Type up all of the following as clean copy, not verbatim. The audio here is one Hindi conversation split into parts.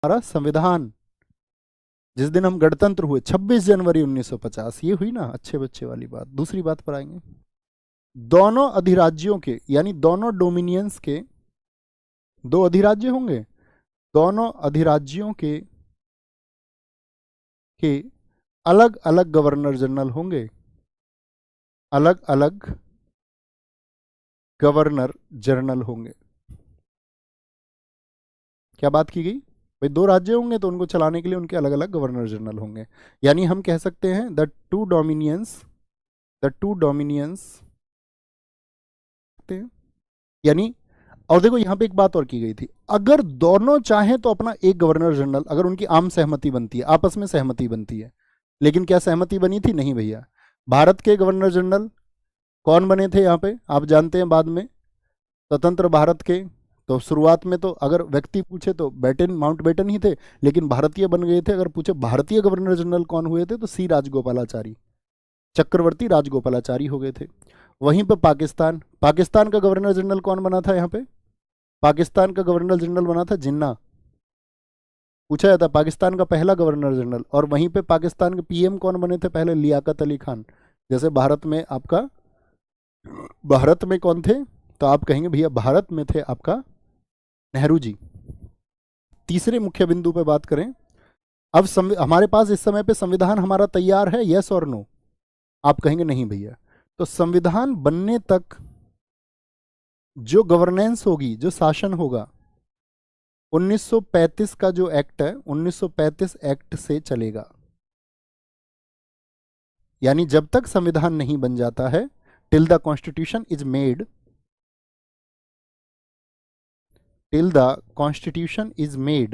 हमारा संविधान, जिस दिन हम गणतंत्र हुए 26 जनवरी 1950, ये हुई ना अच्छे बच्चे वाली बात। दूसरी बात पर आएंगे, दोनों अधिराज्यों के यानी दोनों डोमिनियंस के, दो अधिराज्य होंगे, दोनों अधिराज्यों के अलग अलग गवर्नर जनरल होंगे, अलग अलग गवर्नर जनरल होंगे। क्या बात की गई भाई? दो राज्य होंगे तो उनको चलाने के लिए उनके अलग अलग गवर्नर जनरल होंगे। यानी हम कह सकते हैं द टू डोमिनियंस यानी, और देखो यहां पे एक बात और की गई थी, अगर दोनों चाहें तो अपना एक गवर्नर जनरल, अगर उनकी आम सहमति बनती है, आपस में सहमति बनती है। लेकिन क्या सहमति बनी थी? नहीं भैया। भारत के गवर्नर जनरल कौन बने थे यहाँ पे? आप जानते हैं, बाद में स्वतंत्र भारत के, तो शुरुआत में तो अगर व्यक्ति पूछे तो माउंटबेटन ही थे, लेकिन भारतीय बन गए थे। अगर पूछे भारतीय गवर्नर जनरल कौन हुए थे, तो सी राजगोपालाचारी, चक्रवर्ती राजगोपालाचारी हो गए थे। वहीं पर पाकिस्तान का गवर्नर जनरल कौन बना था? यहाँ पे पाकिस्तान का गवर्नर जनरल बना था जिन्ना। पूछा जाता पाकिस्तान का पहला गवर्नर जनरल। और वहीं पे पाकिस्तान के पीएम कौन बने थे पहले? लियाकत अली खान। जैसे भारत में कौन थे? तो आप कहेंगे भैया भारत में थे आपका नेहरू जी। तीसरे मुख्य बिंदु पे बात करें, अब हमारे पास इस समय पे संविधान हमारा तैयार है, यस और नो? आप कहेंगे नहीं भैया। तो संविधान बनने तक जो गवर्नेंस होगी, जो शासन होगा, 1935 का जो एक्ट है, 1935 एक्ट से चलेगा। यानी जब तक संविधान नहीं बन जाता है, till the constitution is made, till the constitution is made,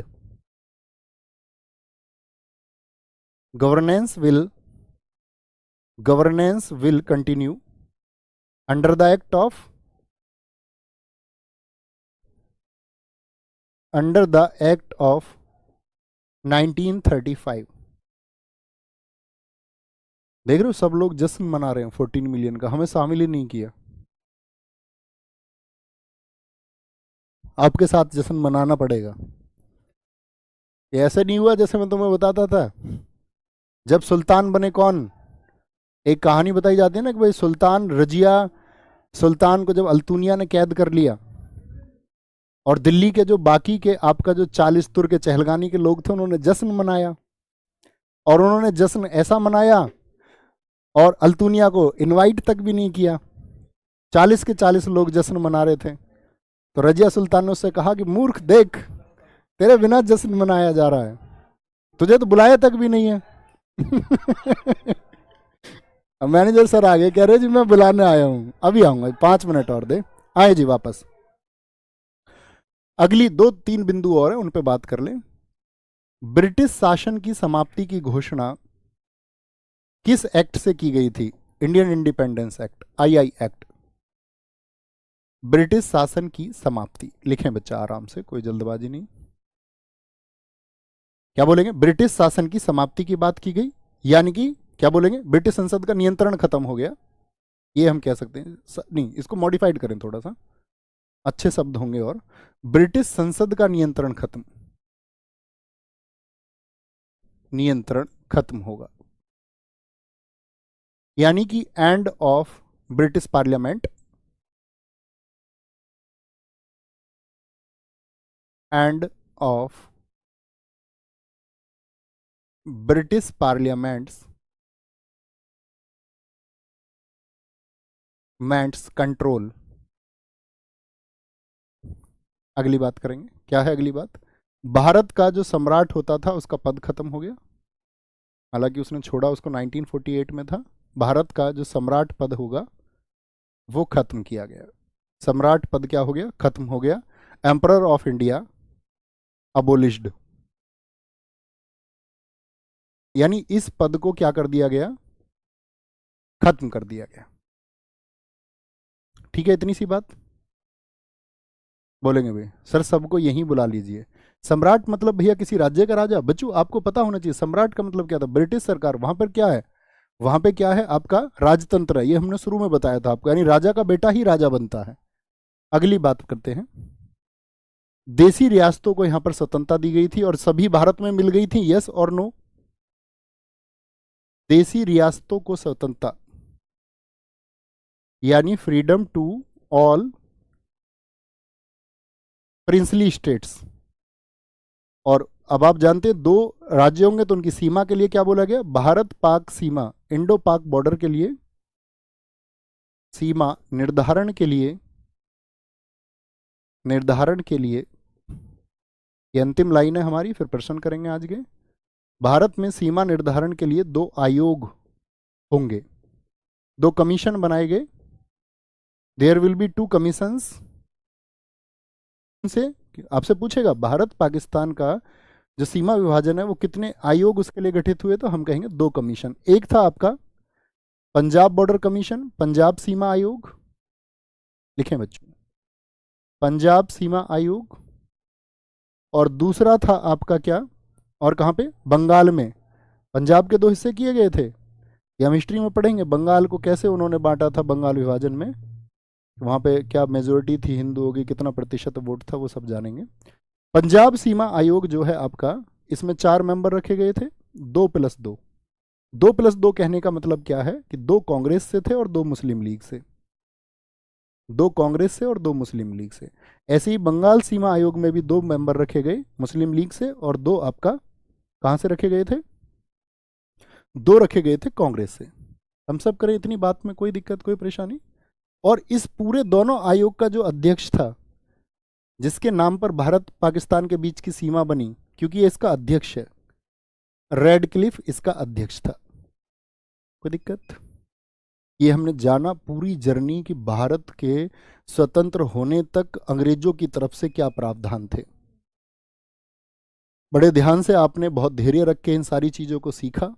governance will continue under the act of 1935। देख रहे हो सब लोग जश्न मना रहे हैं 14 मिलियन का, हमें शामिल ही नहीं किया। आपके साथ जश्न मनाना पड़ेगा। ये ऐसे नहीं हुआ जैसे मैं तुम्हें बताता था, जब सुल्तान बने कौन, एक कहानी बताई जाती है ना कि भाई सुल्तान को जब अल्तुनिया ने कैद कर लिया, और दिल्ली के जो बाकी के आपका जो 40 तुर के चहलगानी के लोग थे, उन्होंने जश्न मनाया। और उन्होंने जश्न ऐसा मनाया और अल्तुनिया को इनवाइट तक भी नहीं किया। 40 के 40 लोग जश्न मना रहे थे। तो रजिया सुल्तान ने उससे कहा कि मूर्ख, देख तेरे बिना जश्न मनाया जा रहा है, तुझे तो बुलाया तक भी नहीं है। अब मैनेजर सर आ गए, कह रहे जी मैं बुलाने आया हूं, अभी आऊंगा, 5 मिनट और दे। आए जी वापस। अगली 2-3 बिंदु और हैं, उन पे बात कर लें। ब्रिटिश शासन की समाप्ति की घोषणा किस एक्ट से की गई थी? Indian independence act, I act. British शासन की समाप्ति, लिखें बच्चा आराम से, कोई जल्दबाजी नहीं। क्या बोलेंगे? ब्रिटिश शासन की समाप्ति की बात की गई, यानी कि क्या बोलेंगे? ब्रिटिश संसद का नियंत्रण खत्म हो गया, ये हम कह सकते हैं। नहीं, इसको मॉडिफाइड करें थोड़ा सा, अच्छे शब्द होंगे। और ब्रिटिश संसद का नियंत्रण खत्म होगा, यानी कि end of British parliament, end of British parliaments control. अगली बात करेंगे, क्या है अगली बात? भारत का जो सम्राट होता था उसका पद खत्म हो गया, हालांकि उसने छोड़ा उसको 1948 में था। भारत का जो सम्राट पद होगा वो खत्म किया गया। सम्राट पद क्या हो गया? खत्म हो गया। एम्परर ऑफ इंडिया अबोलिश्ड, यानी इस पद को क्या कर दिया गया? खत्म कर दिया गया। ठीक है, इतनी सी बात। बोलेंगे भाई सर सबको यहीं बुला लीजिए। सम्राट मतलब भैया किसी राज्य का राजा। बच्चों आपको पता होना चाहिए सम्राट का मतलब क्या था। ब्रिटिश सरकार, वहां पर क्या है? वहां पे क्या है? आपका राजतंत्र है, ये हमने शुरू में बताया था आपको, यानी राजा का बेटा ही राजा बनता है। अगली बात करते हैं, देसी रियासतों को यहां पर स्वतंत्रता दी गई थी और सभी भारत में मिल गई थी, यस और नो? देसी रियासतों को स्वतंत्रता यानी freedom to all princely states. और अब आप जानते हैं दो राज्य होंगे तो उनकी सीमा के लिए क्या बोला गया? भारत पाक सीमा, इंडो पाक बॉर्डर के लिए सीमा निर्धारण के लिए ये अंतिम लाइन है हमारी, फिर प्रश्न करेंगे आज के। भारत में सीमा निर्धारण के लिए दो आयोग होंगे, दो कमीशन बनाए गए। There will be two commissions. से आपसे पूछेगा भारत पाकिस्तान का जो सीमा विभाजन है वो कितने आयोग उसके लिए गठित हुए, तो हम कहेंगे दो कमीशन। एक था आपका पंजाब बॉर्डर कमीशन, पंजाब सीमा आयोग, लिखें बच्चों, पंजाब सीमा आयोग। और दूसरा था आपका क्या, और कहाँ पे? बंगाल में। पंजाब के दो हिस्से किए गए थे, ये हम हिस्ट्री में पढ़ेंगे, बंगाल को कैसे उन्होंने बांटा था बंगाल विभाजन में, वहाँ पे क्या मेजोरिटी थी हिंदुओं की, कितना प्रतिशत वोट था, वो सब जानेंगे। पंजाब सीमा आयोग जो है आपका, इसमें 4 मेंबर रखे गए थे, 2+2। 2+2 कहने का मतलब क्या है कि 2 कांग्रेस से थे और 2 मुस्लिम लीग से, 2 कांग्रेस से और 2 मुस्लिम लीग से। ऐसे ही बंगाल सीमा आयोग में भी 2 मेंबर रखे गए मुस्लिम लीग से और 2 आपका कहाँ से रखे गए थे? 2 रखे गए थे कांग्रेस से। हम सब करें इतनी बात में कोई दिक्कत, कोई परेशानी? और इस पूरे दोनों आयोग का जो अध्यक्ष था, जिसके नाम पर भारत पाकिस्तान के बीच की सीमा बनी, क्योंकि ये इसका अध्यक्ष है, रेडक्लिफ इसका अध्यक्ष था। कोई दिक्कत? ये हमने जाना पूरी जर्नी कि भारत के स्वतंत्र होने तक अंग्रेजों की तरफ से क्या प्रावधान थे। बड़े ध्यान से आपने बहुत धैर्य रख के इन सारी चीज़ों को सीखा,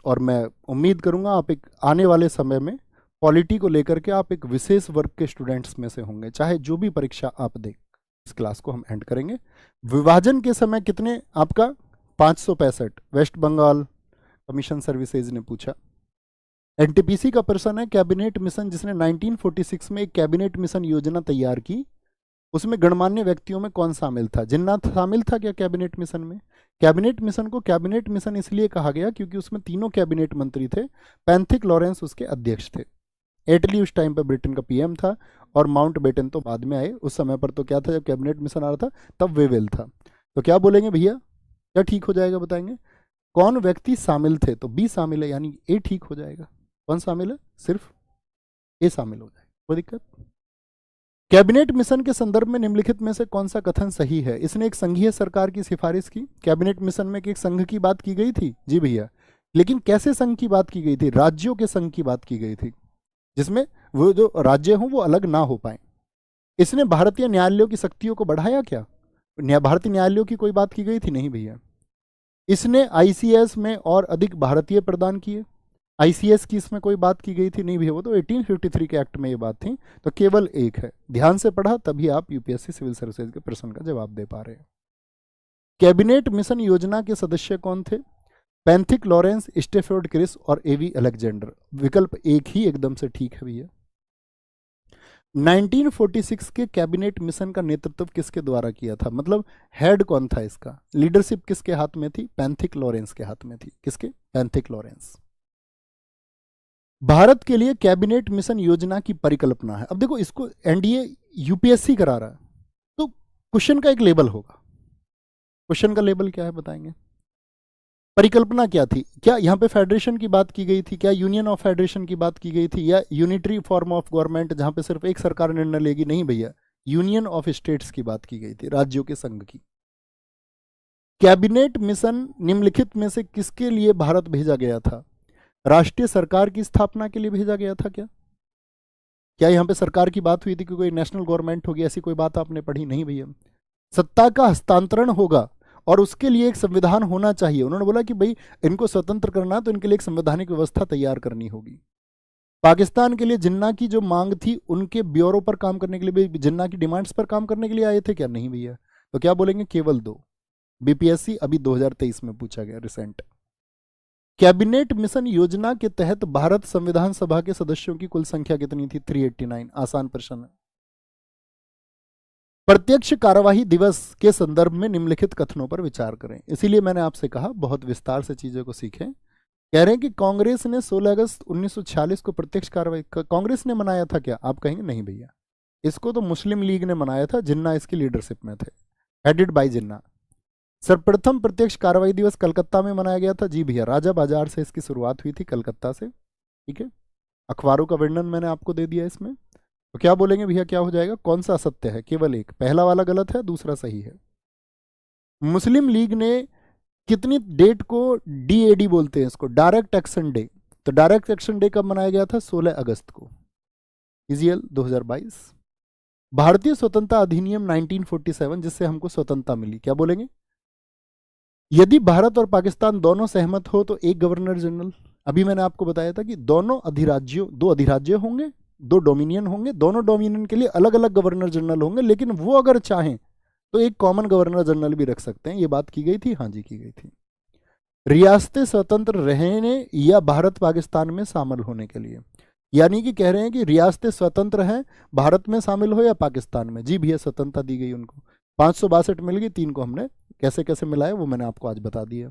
और मैं उम्मीद करूंगा आप एक आने वाले समय में पॉलिटी को लेकर के आप एक विशेष वर्ग के स्टूडेंट्स में से होंगे, चाहे जो भी परीक्षा आप दें। इस क्लास को हम एंड करेंगे। विभाजन के समय कितने आपका? 565। वेस्ट बंगाल कमीशन सर्विसेज ने पूछा। एनटीपीसी का प्रश्न है कैबिनेट मिशन, जिसने 1946 में एक कैबिनेट मिशन योजना तैयार की, उसमें गणमान्य व्यक्तियों में कौन शामिल था? जिन्ना शामिल था क्या कैबिनेट मिशन में? कैबिनेट मिशन को कैबिनेट मिशन इसलिए कहा गया क्योंकि उसमें तीनों कैबिनेट मंत्री थे। पैंथिक लॉरेंस उसके अध्यक्ष थे। एटली उस टाइम पर ब्रिटेन का पीएम था, और माउंट बेटन तो बाद में आए। उस समय पर तो क्या था, जब कैबिनेट मिशन आ रहा था तब वेवेल था। तो क्या बोलेंगे भैया, क्या ठीक हो जाएगा बताएंगे? कौन व्यक्ति शामिल थे? तो बी शामिल है, यानी ए ठीक हो जाएगा। कौन शामिल है? सिर्फ ए शामिल हो जाएगा। कोई दिक्कत? कैबिनेट मिशन के संदर्भ में निम्नलिखित में से कौन सा कथन सही है? इसने एक संघीय सरकार की सिफारिश की। कैबिनेट मिशन में एक संघ की बात की गई थी, जी भैया, लेकिन कैसे संघ की बात की गई थी? राज्यों के संघ की बात की गई थी, जिसमें वो जो राज्य हों वो अलग ना हो पाए। इसने भारतीय न्यायालयों की शक्तियों को बढ़ाया क्या? भारतीय न्यायालयों की कोई बात की गई थी? नहीं भैया। इसने आईसीएस में और अधिक भारतीय प्रदान किए, आईसीएस की इसमें कोई बात की गई थी? नहीं भैया, वो तो 1853 के एक्ट में ये बात थी। तो केवल एक है, ध्यान से पढ़ा तभी आप यूपीएससी सिविल सर्विसेज के प्रश्न का जवाब दे पा रहे हैं। कैबिनेट मिशन योजना के सदस्य कौन थे? पैंथिक लॉरेंस, स्टेफोर्ड क्रिस और एवी अलेक्जेंडर। विकल्प एक ही एकदम से ठीक है भैया। 1946 के कैबिनेट मिशन का नेतृत्व किसके द्वारा किया था? मतलब हेड कौन था इसका? लीडरशिप किसके हाथ में थी? पैंथिक लॉरेंस के हाथ में थी। किसके? Pethick Lawrence. भारत के लिए कैबिनेट मिशन योजना की परिकल्पना है। अब देखो, इसको एनडीए यूपीएससी करा रहा है, तो क्वेश्चन का एक लेवल होगा। क्वेश्चन का लेवल क्या है बताएंगे? परिकल्पना क्या थी? क्या यहाँ पे फेडरेशन की बात की गई थी? क्या यूनियन ऑफ फेडरेशन की बात की गई थी? या यूनिटरी फॉर्म ऑफ गवर्नमेंट जहां पे सिर्फ एक सरकार निर्णय लेगी? नहीं भैया, यूनियन ऑफ स्टेट्स की बात की गई थी, राज्यों के संघ की। कैबिनेट मिशन निम्नलिखित में से किसके लिए भारत भेजा गया था? राष्ट्रीय सरकार की स्थापना के लिए भेजा गया था क्या? क्या यहाँ पे सरकार की बात हुई थी कि कोई नेशनल गवर्नमेंट होगी, ऐसी कोई बात आपने पढ़ी? नहीं भैया। सत्ता का हस्तांतरण होगा और उसके लिए एक संविधान होना चाहिए। उन्होंने बोला कि भाई इनको स्वतंत्र करना, तो इनके लिए एक संवैधानिक व्यवस्था तैयार करनी होगी। पाकिस्तान के लिए जिन्ना की जो मांग थी, उनके ब्यूरो पर काम करने के लिए भी जिन्ना की डिमांड्स पर काम करने के लिए आए थे क्या? नहीं भैया। तो क्या बोलेंगे? केवल 2। बीपीएससी अभी 2023 में पूछा गया, रिसेंट। कैबिनेट मिशन योजना के तहत भारत संविधान सभा के सदस्यों की कुल संख्या कितनी थी? 389। आसान प्रश्न है। प्रत्यक्ष कार्यवाही दिवस के संदर्भ में निम्नलिखित कथनों पर विचार करें। इसीलिए मैंने आपसे कहा बहुत विस्तार से चीजों को सीखें। कह रहे हैं कि कांग्रेस ने 16 अगस्त 1946 को प्रत्यक्ष कार्रवाई कांग्रेस ने मनाया था क्या? आप कहेंगे नहीं भैया, इसको तो मुस्लिम लीग ने मनाया था, जिन्ना इसकी लीडरशिप में थे, हेडेड बाय जिन्ना। सर्वप्रथम प्रत्यक्ष कार्रवाई दिवस कलकत्ता में मनाया गया था। जी भैया, राजा बाजार से इसकी शुरुआत हुई थी, कलकत्ता से। ठीक है, अखबारों का वर्णन मैंने आपको दे दिया इसमें। तो क्या बोलेंगे भैया, क्या हो जाएगा? कौन सा असत्य है? केवल एक, पहला वाला गलत है, दूसरा सही है। मुस्लिम लीग ने कितनी डेट को डीएडी बोलते हैं इसको, डायरेक्ट एक्शन डे। तो डायरेक्ट एक्शन डे कब मनाया गया था? 16 अगस्त को, इजीएल 2022। भारतीय स्वतंत्रता अधिनियम 1947 जिससे हमको स्वतंत्रता मिली, क्या बोलेंगे? यदि भारत और पाकिस्तान दोनों सहमत हो तो एक गवर्नर जनरल। अभी मैंने आपको बताया था कि दोनों अधिराज्यों, दो अधिराज्य होंगे, दो डोमिनियन होंगे, दोनों डोमिनियन के लिए अलग अलग गवर्नर जनरल होंगे, लेकिन वो अगर चाहें तो एक कॉमन गवर्नर जनरल भी रख सकते हैं। ये बात की गई थी, हाँ जी की गई थी। रियासतें स्वतंत्र रहने या भारत पाकिस्तान में शामिल होने के लिए, यानी कि कह रहे हैं कि रियासतें स्वतंत्र हैं, भारत में शामिल हो या पाकिस्तान में। जी भैया, स्वतंत्रता दी गई उनको, 562 मिल गई, 3 को हमने कैसे कैसे मिला है वो मैंने आपको आज बता दिया।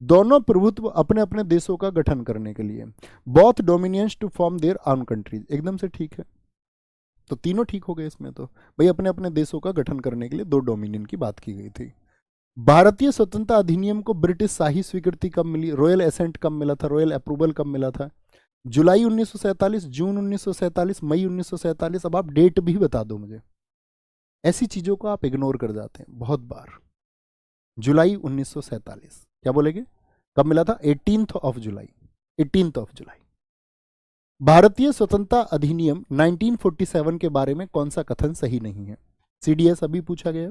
दोनों प्रभुत्व अपने अपने देशों का गठन करने के लिए, both dominions to form their own countries, एकदम से ठीक है। तो तीनों ठीक हो गए इसमें। तो भाई अपने अपने देशों का गठन करने के लिए दो डोमिनियन की बात की गई थी। भारतीय स्वतंत्रता अधिनियम को ब्रिटिश शाही स्वीकृति कब मिली? रॉयल एसेंट कब मिला था? रॉयल अप्रूवल कब मिला था? जुलाई 1947, जून 1947, मई 1947। अब आप डेट भी बता दो मुझे, ऐसी चीजों को आप इग्नोर कर जाते हैं बहुत बार। जुलाई 1947, क्या बोलेंगे? कब मिला था? 18th of July, 18th of July. भारतीय स्वतंत्रता अधिनियम 1947 के बारे में कौन सा कथन सही नहीं है? सीडीएस अभी पूछा गया।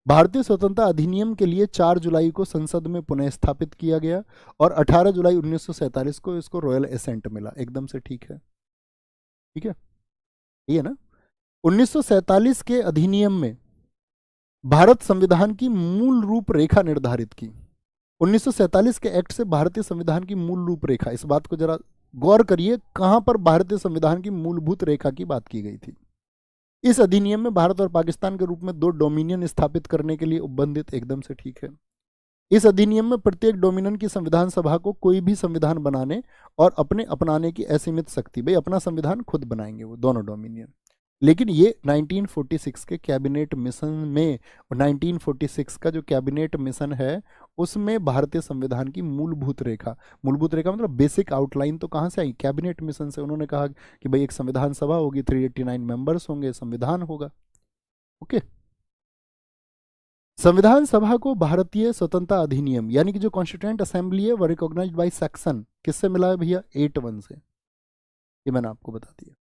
भारतीय स्वतंत्रता अधिनियम के लिए 4 जुलाई को संसद में पुनः स्थापित किया गया और 18 जुलाई 1947 को इसको रॉयल एसेंट मिला, एकदम से ठीक है। ठीक है, ये है ना। 1947 के अधिनियम में भारत संविधान की मूल रूपरेखा निर्धारित की। 1947 के एक्ट से भारतीय संविधान की मूल रूपरेखा, इस बात को जरा गौर करिए, कहां पर भारतीय संविधान की मूलभूत रेखा की बात की गई थी। इस अधिनियम में भारत और पाकिस्तान के रूप में 2 डोमिनियन स्थापित करने के लिए उपबंधित, एकदम से ठीक है। इस अधिनियम में प्रत्येक डोमिनियन की संविधान सभा को कोई भी संविधान बनाने और अपने अपनाने की असीमित शक्ति, भाई अपना संविधान खुद बनाएंगे वो दोनों डोमिनियन। लेकिन ये 1946 के कैबिनेट मिशन में, 1946 का जो कैबिनेट मिशन है उसमें भारतीय संविधान की मूलभूत रेखा मतलब बेसिक आउटलाइन तो कहाँ से आई? कैबिनेट मिशन से। उन्होंने कहा कि भाई एक संविधान सभा होगी, 389 मेंबर्स होंगे, संविधान होगा। ओके, संविधान सभा को भारतीय स्वतंत्रता अधिनियम यानी कि जो कॉन्स्टिट्यूएंट असेंबली है वो रिकॉग्नाइज्ड बाय सेक्शन किससे मिला है भैया? 81 से। ये मैंने आपको बता दिया।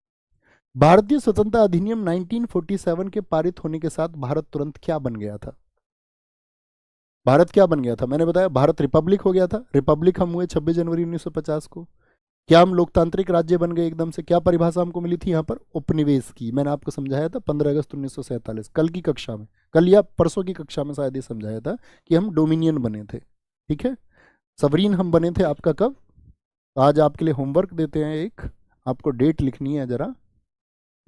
भारतीय स्वतंत्रता अधिनियम 1947 के पारित होने के साथ भारत तुरंत क्या बन गया था? भारत क्या बन गया था? मैंने बताया भारत रिपब्लिक हो गया था। रिपब्लिक हम हुए 26 जनवरी 1950 को। क्या हम लोकतांत्रिक राज्य बन गए एकदम से? क्या परिभाषा हमको मिली थी यहाँ पर? उपनिवेश की। मैंने आपको समझाया था 15 अगस्त 1947 कल की कक्षा में, कल या परसों की कक्षा में शायद ये समझाया था कि हम डोमिनियन बने थे। ठीक है, सवरीन हम बने थे आपका कब? आज आपके लिए होमवर्क देते हैं, एक आपको डेट लिखनी है जरा।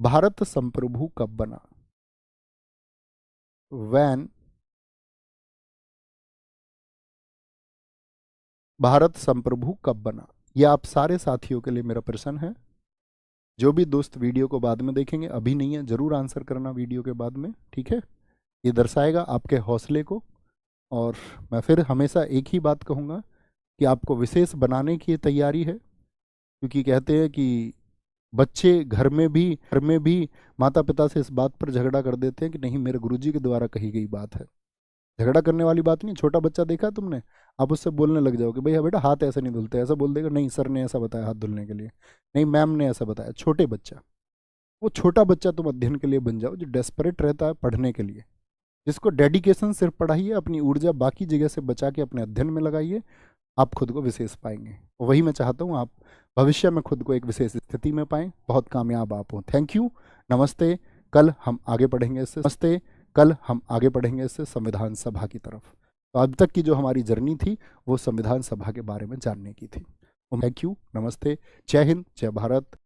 भारत संप्रभु कब बना? वैन भारत संप्रभु कब बना? यह आप सारे साथियों के लिए मेरा प्रश्न है। जो भी दोस्त वीडियो को बाद में देखेंगे, अभी नहीं है, जरूर आंसर करना वीडियो के बाद में। ठीक है, ये दर्शाएगा आपके हौसले को। और मैं फिर हमेशा एक ही बात कहूँगा कि आपको विशेष बनाने की तैयारी है, क्योंकि कहते हैं कि बच्चे घर में भी माता पिता से इस बात पर झगड़ा कर देते हैं कि नहीं मेरे गुरुजी के द्वारा कही गई बात है। झगड़ा करने वाली बात नहीं। छोटा बच्चा देखा है तुमने, आप उससे बोलने लग जाओगे भाई बेटा हाथ ऐसे नहीं धुलते, ऐसा बोल देगा, नहीं सर ने ऐसा बताया हाथ धुलने के लिए, नहीं मैम ने ऐसा बताया। छोटे बच्चा, वो छोटा बच्चा तुम अध्ययन के लिए बन जाओ जो डेस्परेट रहता है पढ़ने के लिए, जिसको डेडिकेशन सिर्फ पढ़ाइए, अपनी ऊर्जा बाकी जगह से बचा के अपने अध्ययन में लगाइए, आप खुद को विशेष पाएंगे। वही मैं चाहता हूँ आप भविष्य में खुद को एक विशेष स्थिति में पाएं, बहुत कामयाब आप हों। थैंक यू, नमस्ते। कल हम आगे बढ़ेंगे इससे संविधान सभा की तरफ। तो अब तक की जो हमारी जर्नी थी वो संविधान सभा के बारे में जानने की थी। थैंक यू, नमस्ते, जय हिंद, जय भारत।